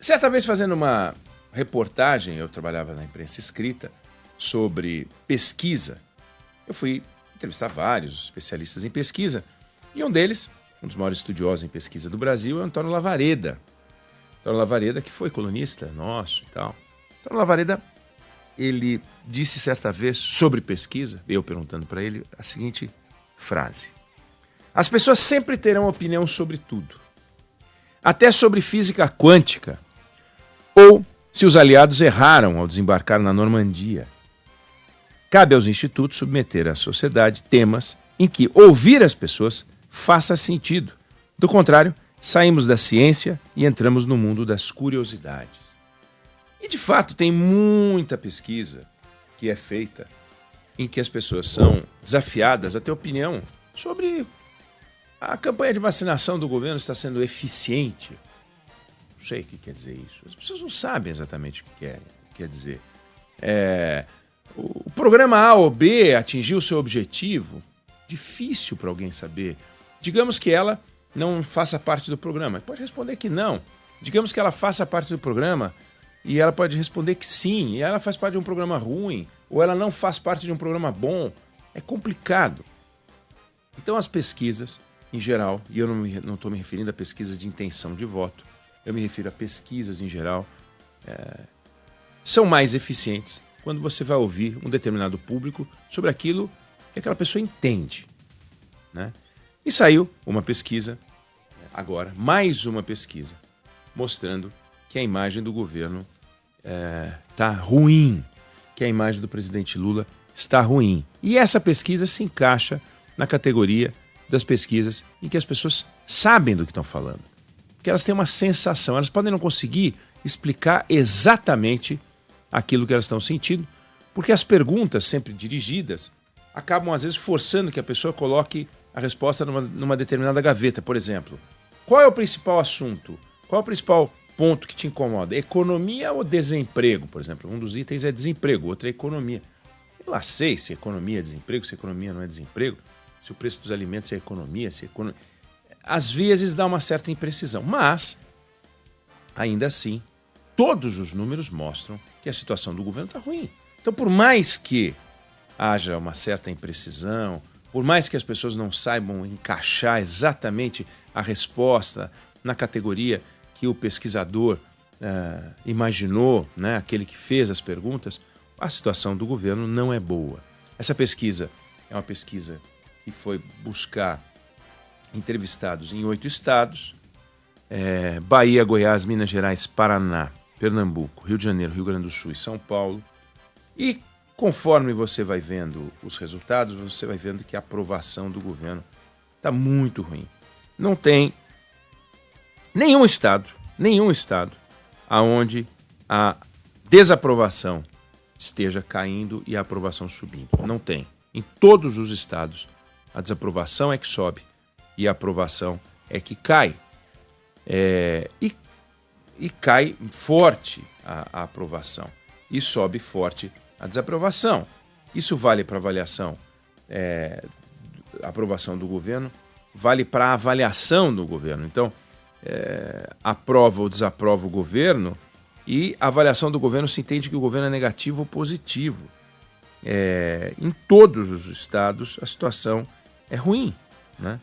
Certa vez fazendo uma reportagem, eu trabalhava na imprensa escrita, sobre pesquisa. Eu fui entrevistar vários especialistas em pesquisa, e um deles, um dos maiores estudiosos em pesquisa do Brasil, é o Antônio Lavareda. Antônio Lavareda, que foi colunista nosso e tal. Antônio Lavareda, ele disse certa vez sobre pesquisa, eu perguntando para ele, a seguinte frase: as pessoas sempre terão opinião sobre tudo, até sobre física quântica, ou se os aliados erraram ao desembarcar na Normandia. Cabe aos institutos submeter à sociedade temas em que ouvir as pessoas faça sentido. Do contrário, saímos da ciência e entramos no mundo das curiosidades. E, de fato, tem muita pesquisa que é feita em que as pessoas são desafiadas a ter opinião sobre a campanha de vacinação do governo está sendo eficiente. Não sei o que quer dizer isso. As pessoas não sabem exatamente o que quer dizer. O programa A ou B atingiu o seu objetivo? Difícil para alguém saber. Digamos que ela não faça parte do programa. Pode responder que não. Digamos que ela faça parte do programa e ela pode responder que sim. E ela faz parte de um programa ruim ou ela não faz parte de um programa bom. É complicado. Então as pesquisas, em geral, e eu não estou me referindo a pesquisas de intenção de voto, eu me refiro a pesquisas em geral, são mais eficientes quando você vai ouvir um determinado público sobre aquilo que aquela pessoa entende, né? E saiu uma pesquisa, agora, mais uma pesquisa, mostrando que a imagem do governo está ruim, que a imagem do presidente Lula está ruim. E essa pesquisa se encaixa na categoria das pesquisas em que as pessoas sabem do que estão falando. Porque elas têm uma sensação, elas podem não conseguir explicar exatamente aquilo que elas estão sentindo, porque as perguntas sempre dirigidas acabam às vezes forçando que a pessoa coloque a resposta numa determinada gaveta. Por exemplo, qual é o principal assunto? Qual é o principal ponto que te incomoda? Economia ou desemprego? Por exemplo, um dos itens é desemprego, outro é economia. Eu lá sei se economia é desemprego, se economia não é desemprego, se o preço dos alimentos é economia, se economia... Às vezes dá uma certa imprecisão, mas, ainda assim, todos os números mostram que a situação do governo está ruim. Então, por mais que haja uma certa imprecisão, por mais que as pessoas não saibam encaixar exatamente a resposta na categoria que o pesquisador imaginou, né, aquele que fez as perguntas, a situação do governo não é boa. Essa pesquisa é uma pesquisa que foi buscar entrevistados em 8 estados, Bahia, Goiás, Minas Gerais, Paraná, Pernambuco, Rio de Janeiro, Rio Grande do Sul e São Paulo. E conforme você vai vendo os resultados, você vai vendo que a aprovação do governo está muito ruim. Não tem nenhum estado onde a desaprovação esteja caindo e a aprovação subindo. Não tem. Em todos os estados, a desaprovação é que sobe e a aprovação é que cai. E cai forte a aprovação e sobe forte a desaprovação. Isso vale para avaliação, aprovação do governo, vale para a avaliação do governo. Então, aprova ou desaprova o governo e a avaliação do governo se entende que o governo é negativo ou positivo. Em todos os estados a situação é ruim, né?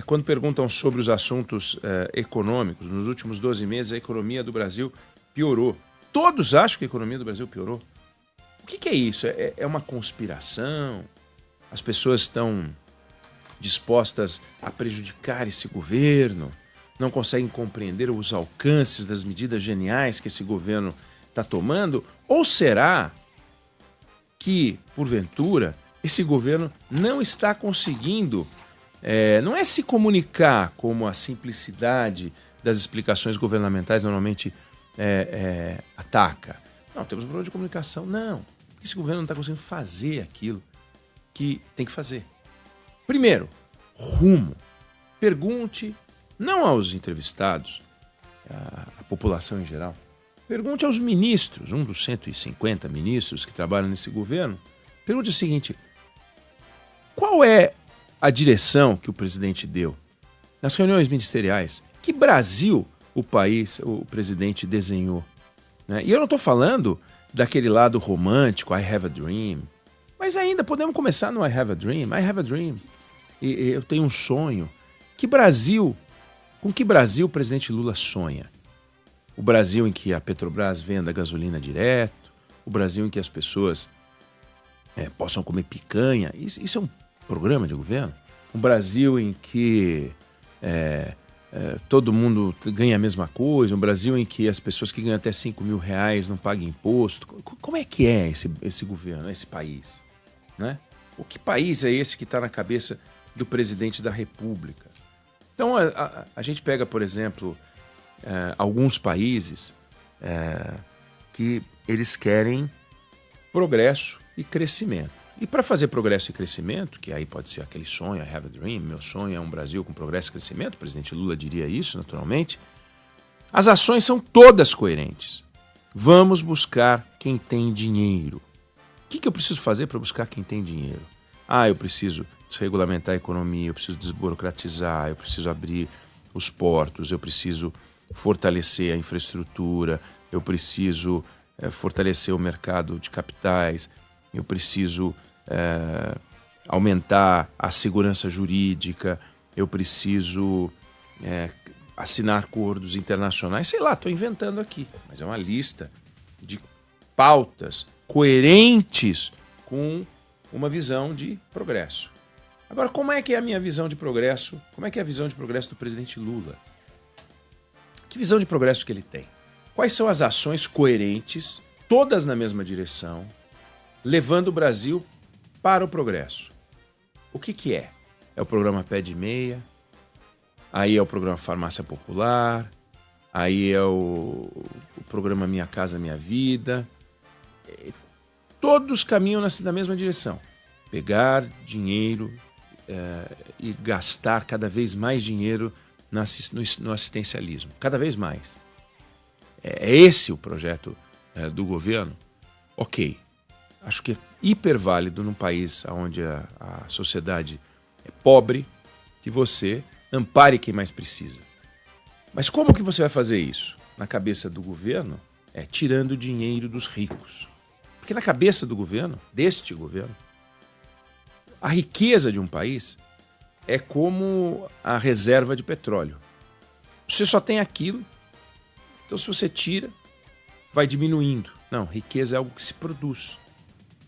Quando perguntam sobre os assuntos econômicos, nos últimos 12 meses a economia do Brasil piorou. Todos acham que a economia do Brasil piorou. O que é isso? É uma conspiração? As pessoas estão dispostas a prejudicar esse governo? Não conseguem compreender os alcances das medidas geniais que esse governo está tomando? Ou será que, porventura, esse governo não está conseguindo, não é se comunicar como a simplicidade das explicações governamentais normalmente ataca? Não, temos um problema de comunicação. Não, esse governo não está conseguindo fazer aquilo que tem que fazer. Primeiro, rumo. Pergunte, não aos entrevistados, à população em geral, pergunte aos ministros, um dos 150 ministros que trabalham nesse governo, pergunte o seguinte: qual é a direção que o presidente deu nas reuniões ministeriais? Que Brasil o país, o presidente desenhou, né? E eu não estou falando daquele lado romântico, I have a dream, mas ainda podemos começar no I have a dream. I have a dream. E eu tenho um sonho. Com que Brasil o presidente Lula sonha? O Brasil em que a Petrobras venda gasolina direto, o Brasil em que as pessoas possam comer picanha. Isso é um programa de governo? Um Brasil em que todo mundo ganha a mesma coisa, um Brasil em que as pessoas que ganham até R$5.000 não pagam imposto. Como é que é esse governo, esse país? Né? Que país é esse que está na cabeça do presidente da República? Então a gente pega, por exemplo, alguns países que eles querem progresso e crescimento. E para fazer progresso e crescimento, que aí pode ser aquele sonho, I have a dream, meu sonho é um Brasil com progresso e crescimento, o presidente Lula diria isso naturalmente, as ações são todas coerentes. Vamos buscar quem tem dinheiro. O que eu preciso fazer para buscar quem tem dinheiro? Eu preciso desregulamentar a economia, eu preciso desburocratizar, eu preciso abrir os portos, eu preciso fortalecer a infraestrutura, eu preciso fortalecer o mercado de capitais, eu preciso aumentar a segurança jurídica, eu preciso assinar acordos internacionais, sei lá, estou inventando aqui, mas é uma lista de pautas coerentes com uma visão de progresso. Agora, como é que é a minha visão de progresso? Como é que é a visão de progresso do presidente Lula? Que visão de progresso que ele tem? Quais são as ações coerentes, todas na mesma direção, levando o Brasil para o progresso? O que é? É o programa Pé de Meia, aí é o programa Farmácia Popular, aí é o programa Minha Casa Minha Vida. Todos caminham na mesma direção. Pegar dinheiro e gastar cada vez mais dinheiro no assistencialismo. Cada vez mais. É esse o projeto do governo? Ok. Acho que é hiper válido num país onde a sociedade é pobre que você ampare quem mais precisa. Mas como que você vai fazer isso? Na cabeça do governo, tirando dinheiro dos ricos. Porque na cabeça do governo, deste governo, a riqueza de um país é como a reserva de petróleo. Você só tem aquilo, então se você tira, vai diminuindo. Não, riqueza é algo que se produz.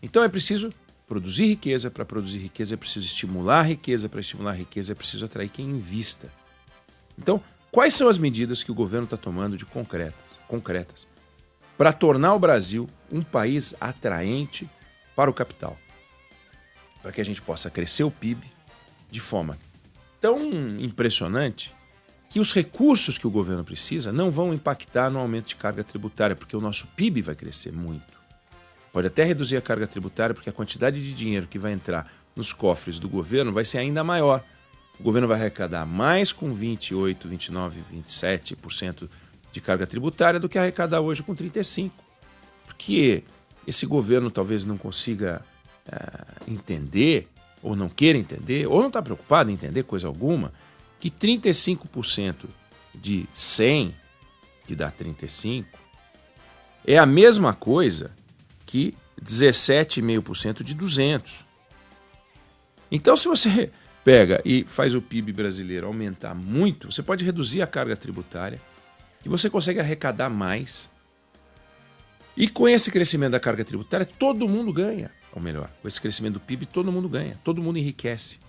Então é preciso produzir riqueza, para produzir riqueza é preciso estimular a riqueza, para estimular a riqueza é preciso atrair quem invista. Então, quais são as medidas que o governo está tomando de concretas para tornar o Brasil um país atraente para o capital? Para que a gente possa crescer o PIB de forma tão impressionante que os recursos que o governo precisa não vão impactar no aumento de carga tributária, porque o nosso PIB vai crescer muito. Pode até reduzir a carga tributária, porque a quantidade de dinheiro que vai entrar nos cofres do governo vai ser ainda maior. O governo vai arrecadar mais com 28%, 29%, 27% de carga tributária do que arrecadar hoje com 35%. Porque esse governo talvez não consiga entender, ou não queira entender, ou não está preocupado em entender coisa alguma, que 35% de 100, que dá 35, é a mesma coisa que 17,5% de 200. Então, se você pega e faz o PIB brasileiro aumentar muito, você pode reduzir a carga tributária e você consegue arrecadar mais. E com esse crescimento da carga tributária, todo mundo ganha. Ou melhor, com esse crescimento do PIB, todo mundo ganha, todo mundo enriquece.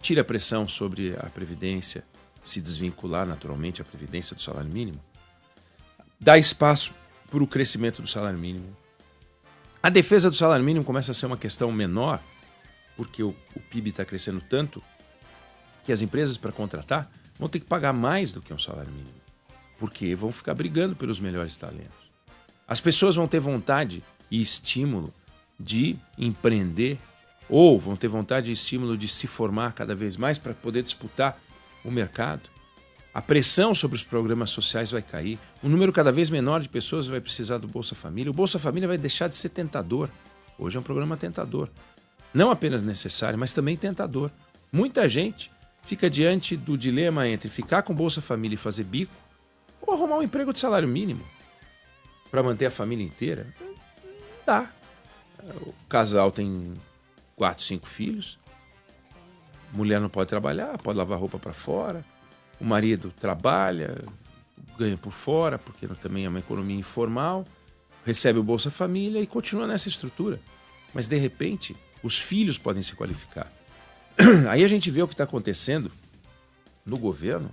Tira a pressão sobre a Previdência, se desvincular naturalmente a Previdência do salário mínimo. Dá espaço para o crescimento do salário mínimo. A defesa do salário mínimo começa a ser uma questão menor, porque o PIB está crescendo tanto que as empresas, para contratar, vão ter que pagar mais do que um salário mínimo, porque vão ficar brigando pelos melhores talentos. As pessoas vão ter vontade e estímulo de empreender, ou vão ter vontade e estímulo de se formar cada vez mais para poder disputar o mercado. A pressão sobre os programas sociais vai cair, um número cada vez menor de pessoas vai precisar do Bolsa Família. O Bolsa Família vai deixar de ser tentador. Hoje é um programa tentador. Não apenas necessário, mas também tentador. Muita gente fica diante do dilema entre ficar com Bolsa Família e fazer bico ou arrumar um emprego de salário mínimo para manter a família inteira. Não dá. O casal tem 4, 5 filhos. Mulher não pode trabalhar, pode lavar roupa para fora. O marido trabalha, ganha por fora, porque também é uma economia informal. Recebe o Bolsa Família e continua nessa estrutura. Mas, de repente, os filhos podem se qualificar. Aí a gente vê o que está acontecendo no governo,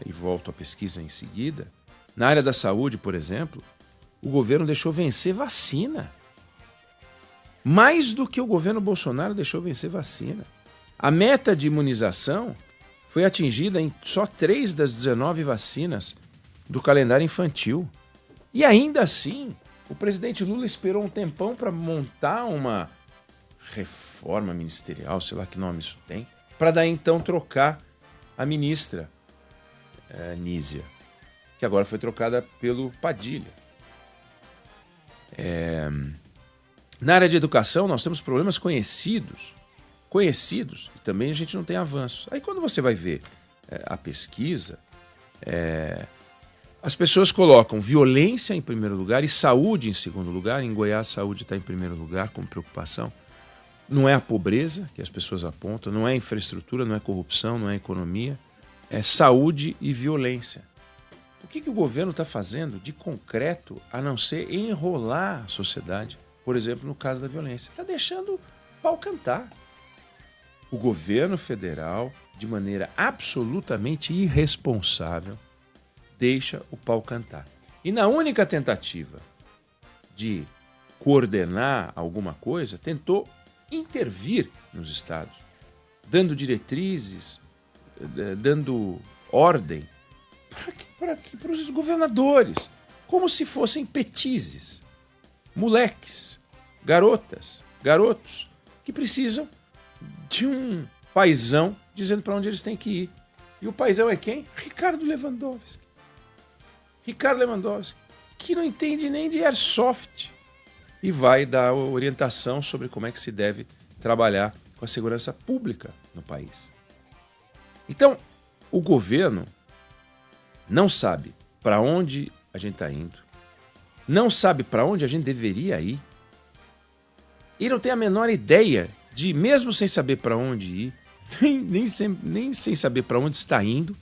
e volto à pesquisa em seguida. Na área da saúde, por exemplo, o governo deixou vencer vacina. Mais do que o governo Bolsonaro deixou vencer vacina. A meta de imunização foi atingida em só 3 das 19 vacinas do calendário infantil. E ainda assim, o presidente Lula esperou um tempão para montar uma reforma ministerial, sei lá que nome isso tem, para daí então trocar a ministra Nízia, que agora foi trocada pelo Padilha. Na área de educação, nós temos problemas conhecidos, e também a gente não tem avanços. Aí quando você vai ver a pesquisa, as pessoas colocam violência em primeiro lugar e saúde em segundo lugar. Em Goiás, saúde está em primeiro lugar como preocupação. Não é a pobreza que as pessoas apontam, não é infraestrutura, não é corrupção, não é economia, é saúde e violência. O que o governo está fazendo de concreto a não ser enrolar a sociedade? Por exemplo, no caso da violência. Está deixando o pau cantar. O governo federal, de maneira absolutamente irresponsável, deixa o pau cantar. E na única tentativa de coordenar alguma coisa, tentou intervir nos estados, dando diretrizes, dando ordem para os governadores, como se fossem petizes, moleques, garotas, garotos, que precisam de um paizão dizendo para onde eles têm que ir. E o paizão é quem? Ricardo Lewandowski. Ricardo Lewandowski, que não entende nem de airsoft e vai dar orientação sobre como é que se deve trabalhar com a segurança pública no país. Então, o governo não sabe para onde a gente está indo, não sabe para onde a gente deveria ir e não tem a menor ideia de, mesmo sem saber para onde ir, nem sem saber para onde está indo,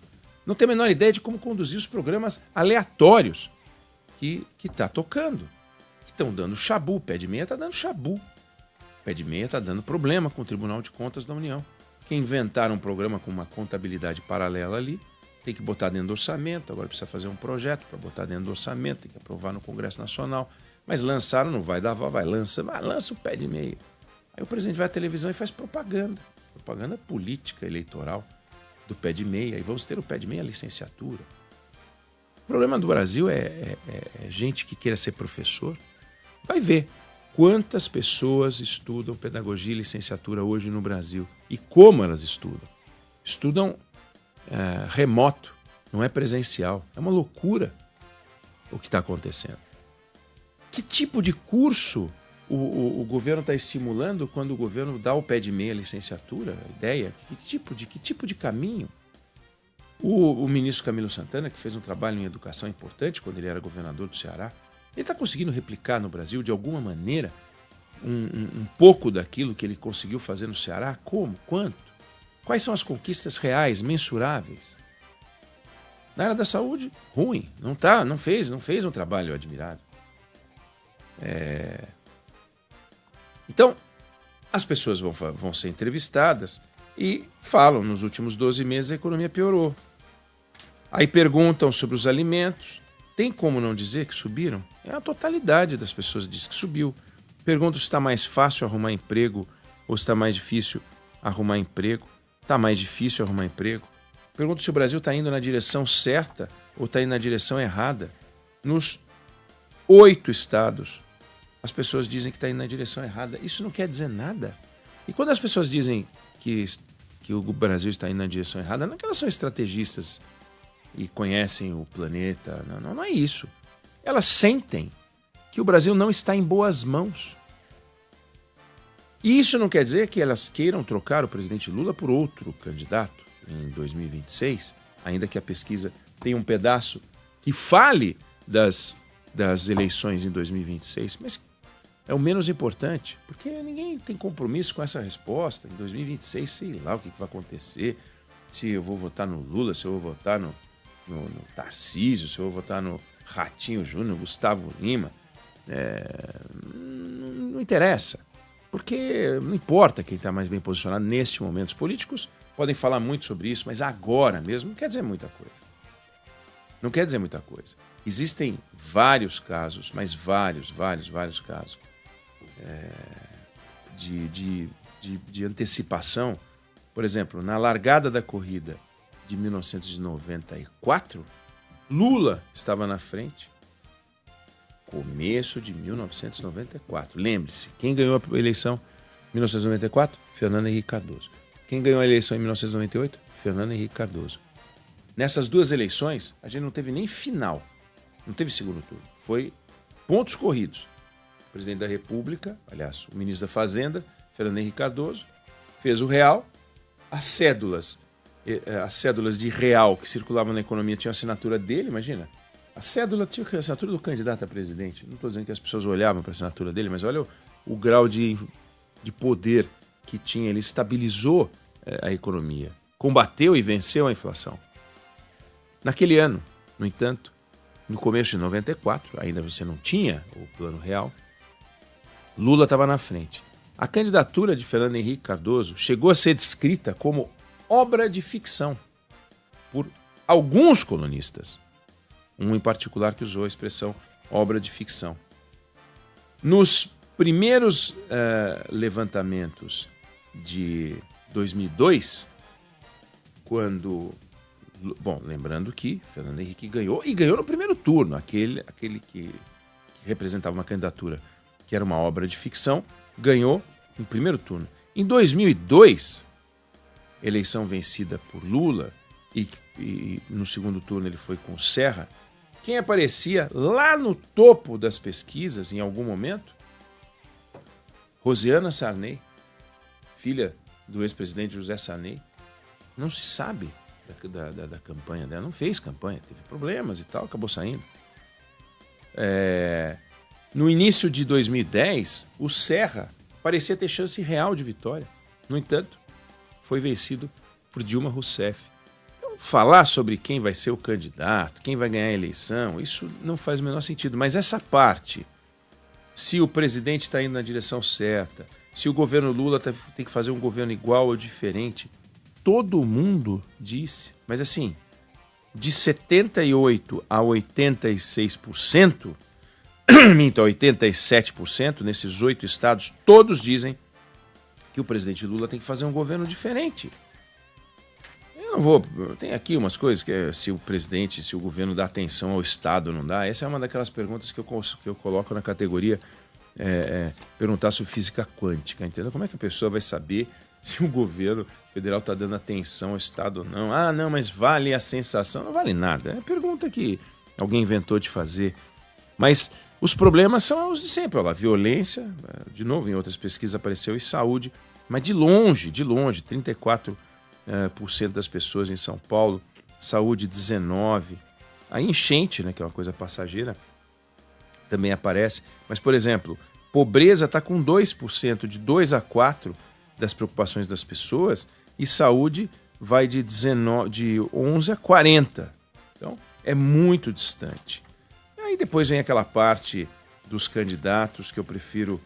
não tem a menor ideia de como conduzir os programas aleatórios que está tocando, que estão dando chabu. O Pé de Meia está dando chabu. O Pé de Meia está dando problema com o Tribunal de Contas da União. Que inventaram um programa com uma contabilidade paralela ali, tem que botar dentro do orçamento, agora precisa fazer um projeto para botar dentro do orçamento, tem que aprovar no Congresso Nacional, mas lançaram, não vai dar, lança o Pé de Meia. Aí o presidente vai à televisão e faz propaganda política, eleitoral, do Pé de Meia, e vamos ter o Pé de Meia licenciatura. O problema do Brasil é gente que queira ser professor. Vai ver quantas pessoas estudam pedagogia e licenciatura hoje no Brasil e como elas estudam. Estudam remoto, não é presencial. É uma loucura o que está acontecendo. Que tipo de curso o governo está estimulando quando o governo dá o Pé de Meia licenciatura? A ideia? Que tipo de caminho? O ministro Camilo Santana, que fez um trabalho em educação importante quando ele era governador do Ceará, ele está conseguindo replicar no Brasil, de alguma maneira, um pouco daquilo que ele conseguiu fazer no Ceará? Como? Quanto? Quais são as conquistas reais, mensuráveis? Na área da saúde, ruim. Não fez um trabalho admirável. Então, as pessoas vão ser entrevistadas e falam, nos últimos 12 meses a economia piorou. Aí perguntam sobre os alimentos. Tem como não dizer que subiram? A totalidade das pessoas diz que subiu. Perguntam se está mais fácil arrumar emprego ou se está mais difícil arrumar emprego. Está mais difícil arrumar emprego. Perguntam se o Brasil está indo na direção certa ou está indo na direção errada. Nos 8 estados, as pessoas dizem que está indo na direção errada. Isso não quer dizer nada. E quando as pessoas dizem que o Brasil está indo na direção errada, não é que elas são estrategistas e conhecem o planeta. Não é isso. Elas sentem que o Brasil não está em boas mãos. E isso não quer dizer que elas queiram trocar o presidente Lula por outro candidato em 2026, ainda que a pesquisa tenha um pedaço que fale das eleições em 2026, mas é o menos importante, porque ninguém tem compromisso com essa resposta. Em 2026, sei lá o que vai acontecer, se eu vou votar no Lula, se eu vou votar no Tarcísio, se eu vou votar no Ratinho Júnior, Gustavo Lima. Não interessa, porque não importa quem está mais bem posicionado neste momento. Os políticos podem falar muito sobre isso, mas agora mesmo não quer dizer muita coisa. Não quer dizer muita coisa. Existem vários casos, mas vários casos de antecipação. Por exemplo, na largada da corrida de 1994, Lula estava na frente. Começo de 1994. Lembre-se, quem ganhou a eleição em 1994? Fernando Henrique Cardoso. Quem ganhou a eleição em 1998? Fernando Henrique Cardoso. Nessas duas eleições, a gente não teve nem final. Não teve segundo turno. Foi pontos corridos. O presidente da República, aliás, o ministro da Fazenda, Fernando Henrique Cardoso, fez o real. As cédulas de real que circulavam na economia tinham a assinatura dele, imagina. A cédula tinha a assinatura do candidato a presidente. Não estou dizendo que as pessoas olhavam para a assinatura dele, mas olha o grau de poder que tinha. Ele estabilizou a economia, combateu e venceu a inflação. Naquele ano, no entanto, no começo de 94, ainda você não tinha o plano real, Lula estava na frente. A candidatura de Fernando Henrique Cardoso chegou a ser descrita como obra de ficção por alguns colunistas. Um em particular que usou a expressão obra de ficção. Nos primeiros levantamentos de 2002, quando... Bom, lembrando que Fernando Henrique ganhou, e ganhou no primeiro turno, aquele que representava uma candidatura que era uma obra de ficção, ganhou no primeiro turno. Em 2002, eleição vencida por Lula, e no segundo turno ele foi com Serra, quem aparecia lá no topo das pesquisas, em algum momento? Rosiana Sarney, filha do ex-presidente José Sarney. Não se sabe da campanha dela, não fez campanha, teve problemas e tal, acabou saindo. No início de 2010, o Serra parecia ter chance real de vitória. No entanto, foi vencido por Dilma Rousseff. Então, falar sobre quem vai ser o candidato, quem vai ganhar a eleição, isso não faz o menor sentido. Mas essa parte, se o presidente está indo na direção certa, se o governo Lula tem que fazer um governo igual ou diferente, todo mundo disse. Mas assim, de 78% a 86%, minto, a 87%, nesses 8 estados, todos dizem que o presidente Lula tem que fazer um governo diferente. Eu não vou... Tem aqui umas coisas que se o governo dá atenção ao Estado ou não dá. Essa é uma daquelas perguntas que eu coloco na categoria perguntar sobre física quântica, entendeu? Como é que a pessoa vai saber se o governo federal está dando atenção ao Estado ou não? Ah, não, mas vale a sensação? Não vale nada. É a pergunta que alguém inventou de fazer. Mas os problemas são os de sempre. Olha lá, violência, de novo, em outras pesquisas apareceu, e saúde. Mas de longe, 34% das pessoas em São Paulo, saúde 19%. A enchente, né, que é uma coisa passageira, também aparece. Mas, por exemplo, pobreza está com 2%, de 2 a 4% das preocupações das pessoas, e saúde vai de 11 a 40%. Então, é muito distante. E aí depois vem aquela parte dos candidatos que eu prefiro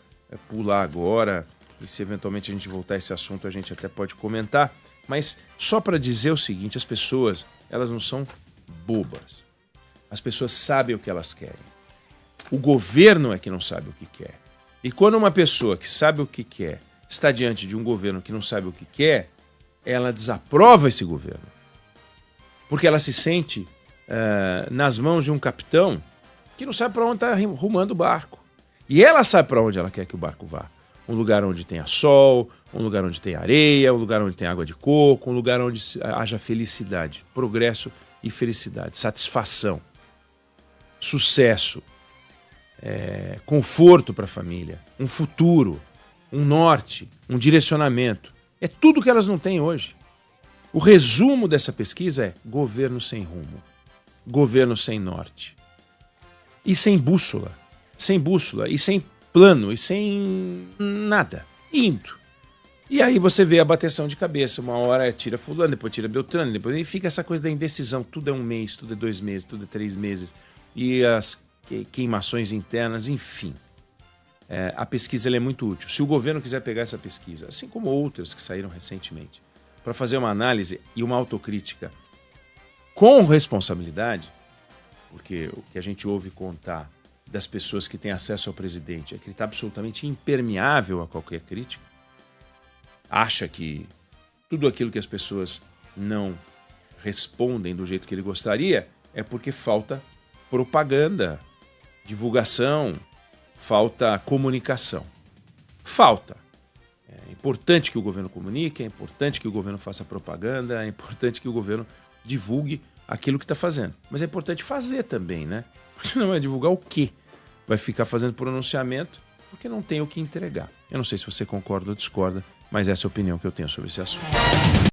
pular agora, e se eventualmente a gente voltar a esse assunto, a gente até pode comentar. Mas só para dizer o seguinte, as pessoas, elas não são bobas. As pessoas sabem o que elas querem. O governo é que não sabe o que quer. E quando uma pessoa que sabe o que quer está diante de um governo que não sabe o que quer, ela desaprova esse governo. Porque ela se sente nas mãos de um capitão que não sabe para onde está rumando o barco. E ela sabe para onde ela quer que o barco vá. Um lugar onde tenha sol, um lugar onde tenha areia, um lugar onde tenha água de coco, um lugar onde haja felicidade, progresso e felicidade, satisfação, sucesso, conforto para a família, um futuro, um norte, um direcionamento. É tudo que elas não têm hoje. O resumo dessa pesquisa é governo sem rumo, governo sem norte e sem bússola e sem plano e sem nada, indo. E aí você vê a bateção de cabeça, uma hora tira fulano, depois tira Beltrano, depois e fica essa coisa da indecisão, tudo é um mês, tudo é 2 meses, tudo é 3 meses, e as queimações internas, enfim. A pesquisa ela é muito útil. Se o governo quiser pegar essa pesquisa, assim como outras que saíram recentemente, para fazer uma análise e uma autocrítica com responsabilidade, porque o que a gente ouve contar das pessoas que têm acesso ao presidente é que ele está absolutamente impermeável a qualquer crítica, acha que tudo aquilo que as pessoas não respondem do jeito que ele gostaria é porque falta propaganda, divulgação, falta comunicação. Falta. É importante que o governo comunique, é importante que o governo faça propaganda, é importante que o governo divulgue aquilo que está fazendo. Mas é importante fazer também, né? Porque senão vai divulgar o quê? Vai ficar fazendo pronunciamento porque não tem o que entregar. Eu não sei se você concorda ou discorda, mas essa é a opinião que eu tenho sobre esse assunto.